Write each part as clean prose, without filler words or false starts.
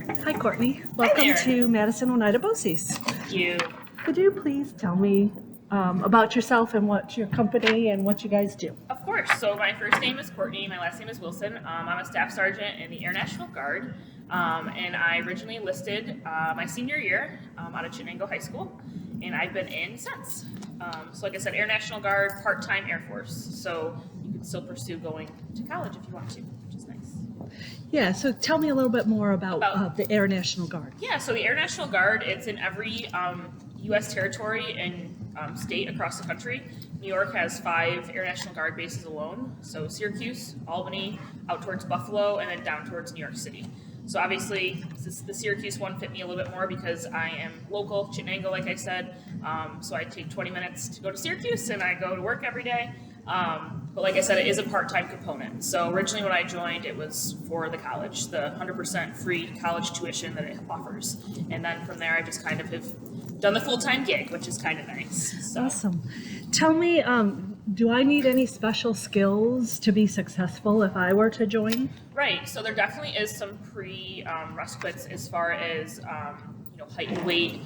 Hi, Courtney. Welcome there. to Madison Oneida BOCES. Thank you. Could you please tell me about yourself and what your company and what you guys do? Of course. So my first name is Courtney. My last name is Wilson. I'm a staff sergeant in the Air National Guard, and I originally enlisted my senior year out of Chenango High School, and I've been in since. So like I said, Air National Guard, part-time Air Force. So you can still pursue going to college if you want to, which is nice. Yeah, so tell me a little bit more about the Air National Guard. Yeah, so the Air National Guard, it's in every U.S. territory and state across the country. New York has 5 Air National Guard bases alone. So Syracuse, Albany, out towards Buffalo, and then down towards New York City. So obviously, the Syracuse one fit me a little bit more because I am local, Chenango, like I said. So I take 20 minutes to go to Syracuse, and I go to work every day. But like I said, it is a part-time component. So originally when I joined, it was for the college, the 100% free college tuition that it offers. And then from there, I just kind of have done the full-time gig, which is kind of nice. So. Awesome. Tell me, do I need any special skills to be successful if I were to join? Right. So there definitely is some prerequisites as far as height and weight,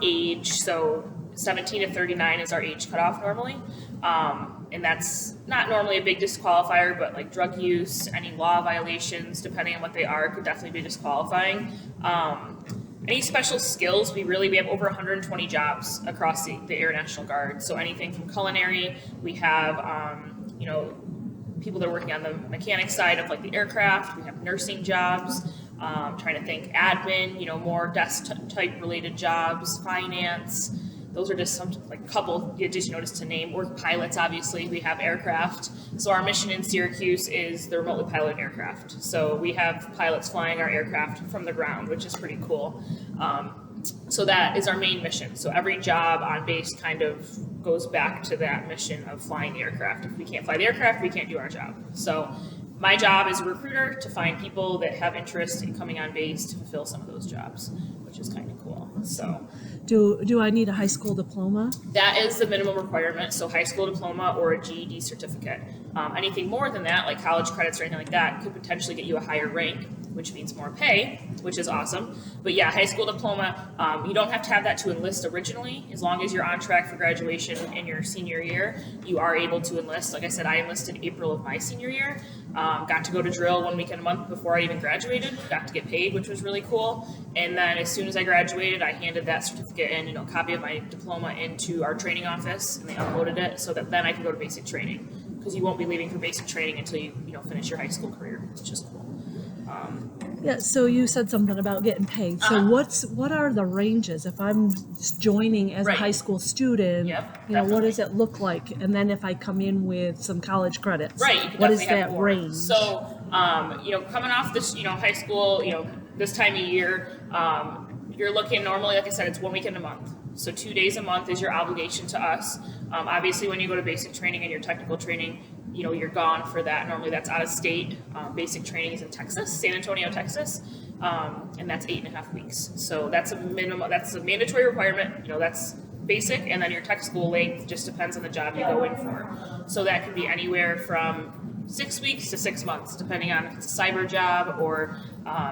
age. So 17 to 39 is our age cutoff normally. And that's not normally a big disqualifier, but like drug use, any law violations, depending on what they are, could definitely be disqualifying. Any special skills, we have over 120 jobs across the Air National Guard. So anything from culinary, we have, people that are working on the mechanic side of like the aircraft, we have nursing jobs, trying to think admin, more desk type related jobs, finance. Those are just some couple you just noticed to name. We're pilots, obviously. We have aircraft. So our mission in Syracuse is the remotely piloted aircraft. So we have pilots flying our aircraft from the ground, which is pretty cool. So that is our main mission. So every job on base kind of goes back to that mission of flying the aircraft. If we can't fly the aircraft, we can't do our job. So my job as a recruiter to find people that have interest in coming on base to fulfill some of those jobs, which is kind of cool. So. Do I need a high school diploma? That is the minimum requirement, so high school diploma or a GED certificate. Anything more than that, like college credits or anything like that, could potentially get you a higher rank, which means more pay, which is awesome. But yeah, high school diploma, you don't have to have that to enlist originally. As long as you're on track for graduation in your senior year, you are able to enlist. Like I said, I enlisted April of my senior year. Got to go to drill 1 weekend a month before I even graduated. Got to get paid, which was really cool. And then as soon as I graduated, I handed that certificate and copy of my diploma into our training office, and they uploaded it so that then I could go to basic training, because you won't be leaving for basic training until you finish your high school career, which is cool. Yeah, so you said something about getting paid. So what are the ranges if I'm joining as a high school student? Yep, what does it look like? And then if I come in with some college credits, right? You can what is definitely have that more. range? So, coming off this, high school, this time of year, you're looking normally, like I said, it's 1 weekend a month. So 2 days a month is your obligation to us. Obviously, when you go to basic training and your technical training, you're gone for that. Normally that's out of state. Basic training is in Texas, San Antonio, Texas. And that's 8.5 weeks. So that's a minimum, that's a mandatory requirement. That's basic. And then your tech school length just depends on the job you go in for. So that can be anywhere from 6 weeks to 6 months, depending on if it's a cyber job or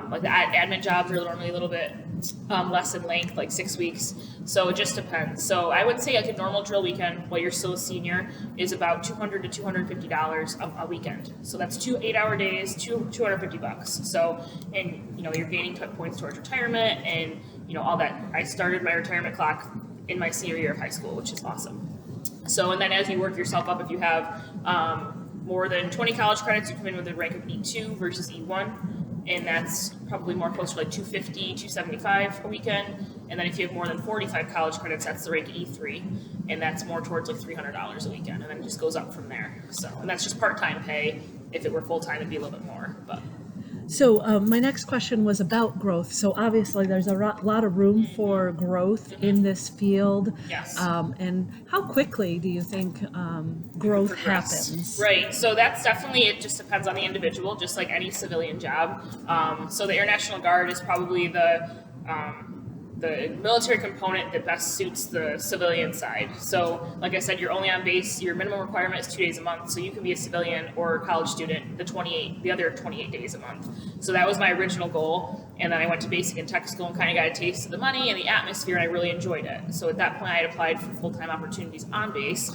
like the admin jobs are normally a little bit less in length, like 6 weeks. So it just depends. So I would say like a normal drill weekend while you're still a senior is about $200 to $250 a weekend. So that's 2 8-hour days, $250. So, and you're gaining points towards retirement and all that. I started my retirement clock in my senior year of high school, which is awesome. So, and then as you work yourself up, if you have more than 20 college credits, you come in with a rank of E2 versus E1. And that's probably more close to like 250, 275 a weekend. And then if you have more than 45 college credits, that's the rank E3. And that's more towards like $300 a weekend. And then it just goes up from there. So, and that's just part-time pay. If it were full-time, it'd be a little bit more, but. So my next question was about growth. So obviously there's a lot of room for growth in this field. Yes. And how quickly do you think growth happens? Right. So that's definitely, it just depends on the individual, just like any civilian job. So the Air National Guard is probably the the military component that best suits the civilian side. So, like I said, you're only on base. Your minimum requirement is 2 days a month, so you can be a civilian or a college student the other 28 days a month. So that was my original goal, and then I went to basic and tech school and kind of got a taste of the money and the atmosphere, and I really enjoyed it. So at that point, I had applied for full-time opportunities on base.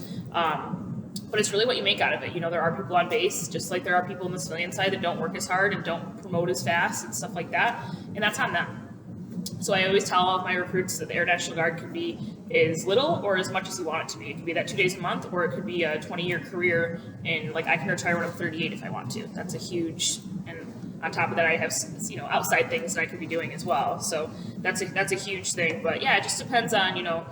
But it's really what you make out of it. You know, there are people on base, just like there are people on the civilian side that don't work as hard and don't promote as fast and stuff like that, and that's on them. So I always tell all of my recruits that the Air National Guard can be as little or as much as you want it to be. It could be that 2 days a month, or it could be a 20-year career, and like I can retire when I'm 38 if I want to. That's a huge, and on top of that, I have, you know, outside things that I could be doing as well. So that's a huge thing. But yeah, it just depends on, you know,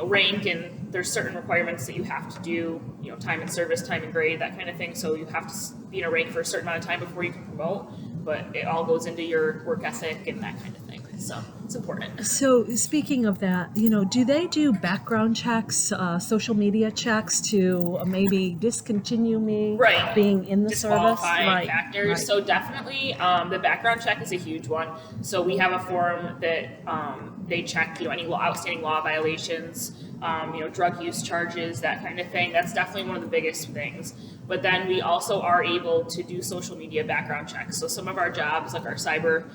rank, and there's certain requirements that you have to do, you know, time in service, time in grade, that kind of thing. So you have to be in a rank for a certain amount of time before you can promote, but it all goes into your work ethic and that kind of thing. So it's important. So speaking of that, you know, do they do background checks, social media checks to maybe discontinue me being in the service? Disqualifying factors. So definitely the background check is a huge one. So we have a form that they check, you know, any outstanding law violations, you know, drug use charges, that kind of thing. That's definitely one of the biggest things. But then we also are able to do social media background checks. So some of our jobs, like our cyber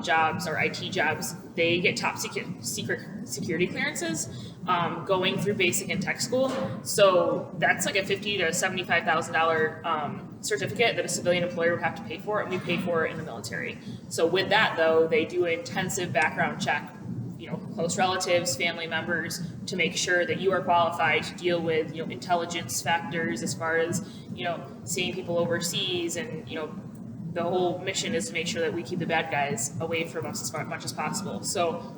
jobs, our IT jobs, they get top secret security clearances going through basic and tech school. So that's like a $50,000 to $75,000 certificate that a civilian employer would have to pay for, and we pay for it in the military. So with that, though, they do an intensive background check, you know, close relatives, family members, to make sure that you are qualified to deal with, you know, intelligence factors as far as, you know, seeing people overseas, and, you know, the whole mission is to make sure that we keep the bad guys away from us as much as possible. So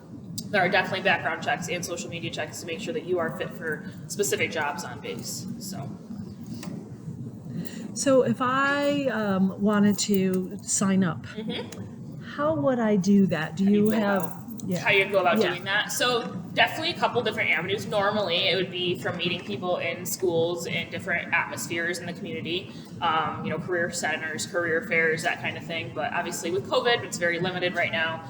there are definitely background checks and social media checks to make sure that you are fit for specific jobs on base. So if I wanted to sign up, how would I do that? Do you have... How you go about doing that? So definitely a couple different avenues. Normally it would be from meeting people in schools in different atmospheres in the community, you know, career centers, career fairs, that kind of thing. But obviously with COVID, it's very limited right now.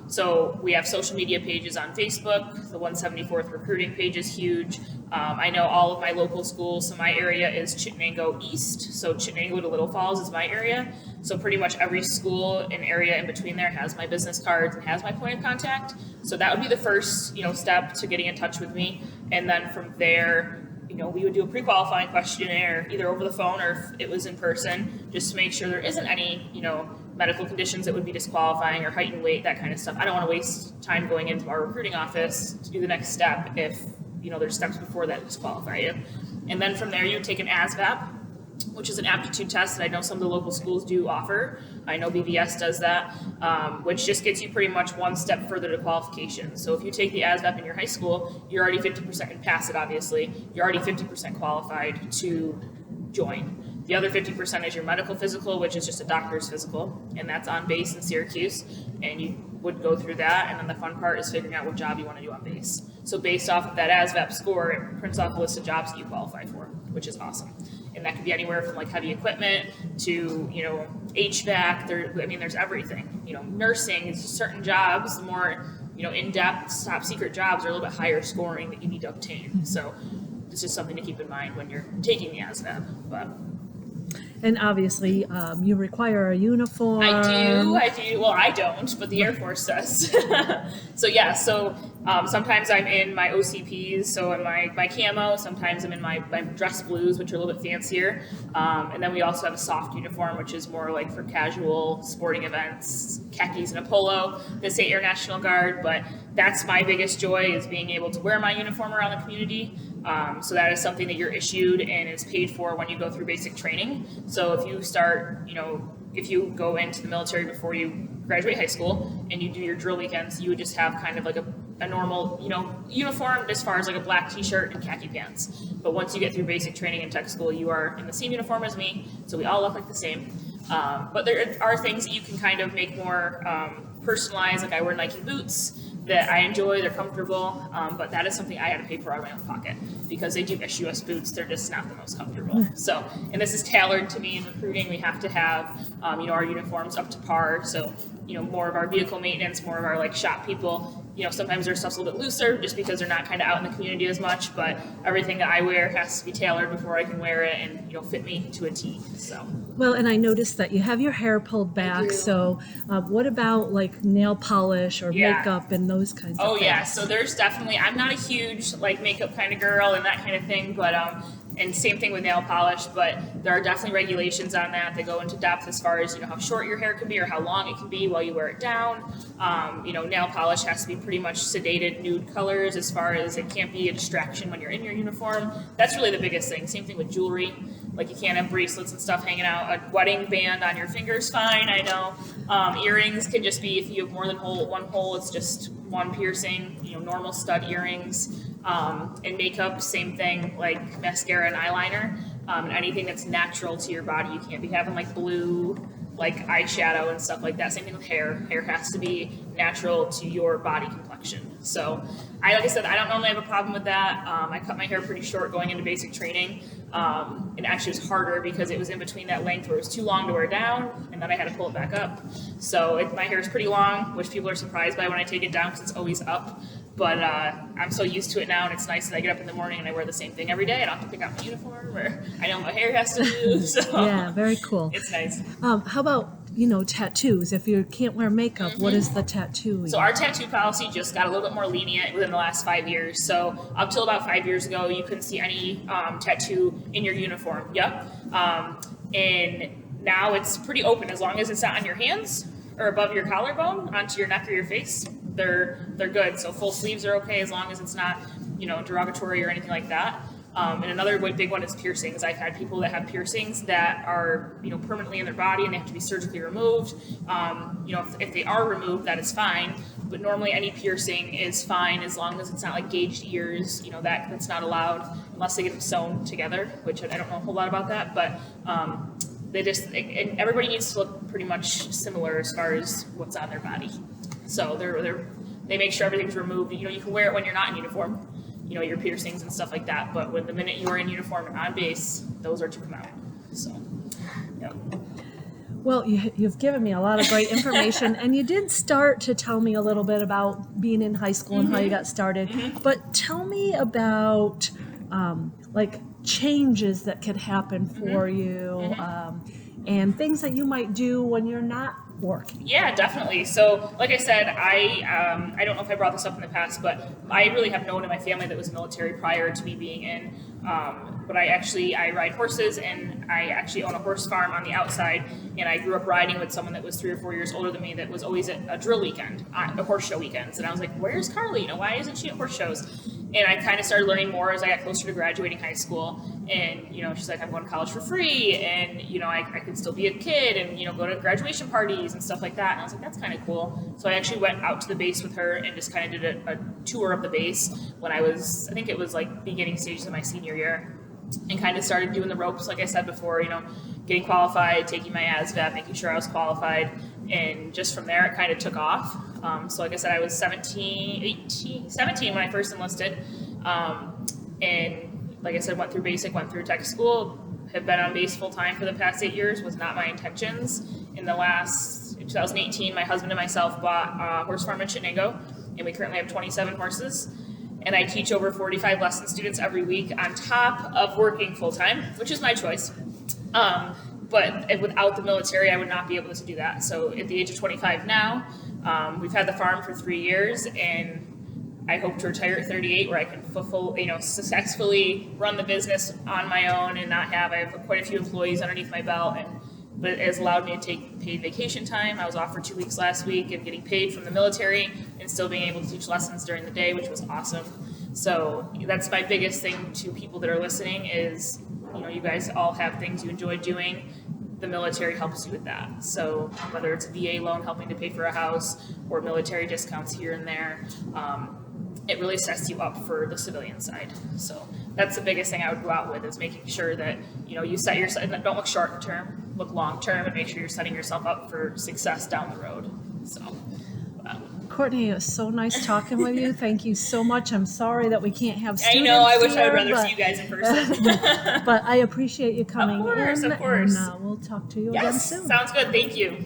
So we have social media pages on Facebook. The 174th recruiting page is huge. I know all of my local schools, so my area is Chittenango East. So Chittenango to Little Falls is my area. So pretty much every school and area in between there has my business cards and has my point of contact. So that would be the first, you know, step to getting in touch with me. And then from there, you know, we would do a pre-qualifying questionnaire either over the phone or if it was in person, just to make sure there isn't any, you know, medical conditions that would be disqualifying or height and weight, that kind of stuff. I don't want to waste time going into our recruiting office to do the next step if, you know, there's steps before that disqualify you. And then from there, you would take an ASVAB, which is an aptitude test that I know some of the local schools do offer. I know BVS does that, which just gets you pretty much one step further to qualification. So if you take the ASVAB in your high school, you're already 50%, and pass it obviously, you're already 50% qualified to join. The other 50% is your medical physical, which is just a doctor's physical, and that's on base in Syracuse, and you would go through that, and then the fun part is figuring out what job you want to do on base. So based off of that ASVAB score, it prints off a list of jobs that you qualify for, which is awesome. And that could be anywhere from like heavy equipment to, you know, HVAC. There's everything. You know, nursing is certain jobs, the more, you know, in-depth, top secret jobs are a little bit higher scoring that you need to obtain. So it's just something to keep in mind when you're taking the ASVAB. But and obviously, you require a uniform. I do. Well, I don't, but the Air Force does. So sometimes I'm in my OCPs, so in my camo. Sometimes I'm in my dress blues, which are a little bit fancier. And then we also have a soft uniform, which is more like for casual sporting events, khakis and a polo. This ain't Air National Guard, but that's my biggest joy, is being able to wear my uniform around the community. So that is something that you're issued and is paid for when you go through basic training. So if you start, you know, if you go into the military before you graduate high school and you do your drill weekends, you would just have kind of like a normal, you know, uniform as far as like a black t-shirt and khaki pants. But once you get through basic training in tech school, you are in the same uniform as me, so we all look like the same. But there are things that you can kind of make more personalized, like I wear Nike boots. that I enjoy, they're comfortable, but that is something I had to pay for out of my own pocket because they do issue us boots. They're just not the most comfortable. So, and this is tailored to me in recruiting. We have to have, our uniforms up to par. So, more of our vehicle maintenance, more of our like shop people, sometimes their stuff's a little bit looser just because they're not kind of out in the community as much, but everything that I wear has to be tailored before I can wear it and, fit me to a T. So. Well, and I noticed that you have your hair pulled back. So what about like nail polish or makeup and those kinds of things? Yeah. So there's definitely, I'm not a huge like makeup kind of girl and that kind of thing, but and same thing with nail polish, but there are definitely regulations on that. They go into depth as far as, how short your hair can be or how long it can be while you wear it down. Nail polish has to be pretty much sedated nude colors as far as it can't be a distraction when you're in your uniform. That's really the biggest thing. Same thing with jewelry. Like you can't have bracelets and stuff hanging out. A wedding band on your finger is fine, I know. Earrings can just be, if you have more than one hole, it's just one piercing, normal stud earrings. And makeup, same thing, like mascara and eyeliner. And anything that's natural to your body. You can't be having like blue, like eyeshadow and stuff like that. Same thing with hair. Hair has to be natural to your body complexion. So, like I said, I don't normally have a problem with that. I cut my hair pretty short going into basic training. And actually it was harder because it was in between that length where it was too long to wear down, and then I had to pull it back up. So my hair is pretty long, which people are surprised by when I take it down because it's always up. But I'm so used to it now, and it's nice that I get up in the morning and I wear the same thing every day. I don't have to pick out my uniform, or I know my hair has to move. So yeah, very cool. It's nice. How about tattoos? If you can't wear makeup, what is the tattoo? So our tattoo policy just got a little bit more lenient within the last 5 years. So up till about 5 years ago, you couldn't see any tattoo in your uniform. Yep. And now it's pretty open as long as it's not on your hands or above your collarbone, onto your neck or your face. They're good. So full sleeves are okay as long as it's not, derogatory or anything like that. And another big one is piercings. I've had people that have piercings that are, permanently in their body and they have to be surgically removed. If they are removed, that is fine. But normally any piercing is fine as long as it's not like gauged ears. That's not allowed unless they get them sewn together, which I don't know a whole lot about that. But and everybody needs to look pretty much similar as far as what's on their body. So they make sure everything's removed. You can wear it when you're not in uniform, your piercings and stuff like that. But when the minute you are in uniform and on base, those are to come out. So, yeah. Well, you've given me a lot of great information, and you did start to tell me a little bit about being in high school and how you got started. But tell me about changes that could happen for you and things that you might do when you're not working. Yeah, definitely. So, like I said, I don't know if I brought this up in the past, but I really have no one in my family that was military prior to me being in. But I ride horses, and I actually own a horse farm on the outside. And I grew up riding with someone that was 3 or 4 years older than me that was always at a drill weekend, a horse show weekends. And I was like, "Where's Carly? Why isn't she at horse shows?" And I kind of started learning more as I got closer to graduating high school. And, she's like, "I'm going to college for free. And, I could still be a kid and, go to graduation parties and stuff like that." And I was like, "That's kind of cool." So I actually went out to the base with her and just kind of did a tour of the base when I think it was like beginning stages of my senior year, and kind of started doing the ropes, like I said before, getting qualified, taking my ASVAB, making sure I was qualified. And just from there, it kind of took off. So like I said, I was 17 when I first enlisted. And like I said, went through basic, went through tech school, have been on base full time for the past 8 years. Was not my intentions. In 2018, my husband and myself bought a horse farm in Chenango, and we currently have 27 horses. And I teach over 45 lesson students every week on top of working full time, which is my choice. But without the military, I would not be able to do that. So at the age of 25 now, we've had the farm for 3 years, and I hope to retire at 38, where I can successfully run the business on my own and I have quite a few employees underneath my belt. But it has allowed me to take paid vacation time. I was off for 2 weeks last week and getting paid from the military and still being able to teach lessons during the day, which was awesome. So that's my biggest thing to people that are listening is, you guys all have things you enjoy doing. The military helps you with that. So whether it's a VA loan helping to pay for a house or military discounts here and there, it really sets you up for the civilian side. So that's the biggest thing I would go out with is making sure that, you set yourself, don't look short term, look long term, and make sure you're setting yourself up for success down the road. So, Courtney, it was so nice talking with you. Thank you so much. I'm sorry that we can't have students I know. I wish I here, would rather but, see you guys in person. but I appreciate you coming Of course, in. of course. And we'll talk to you again Yes, soon. sounds good. Thank you.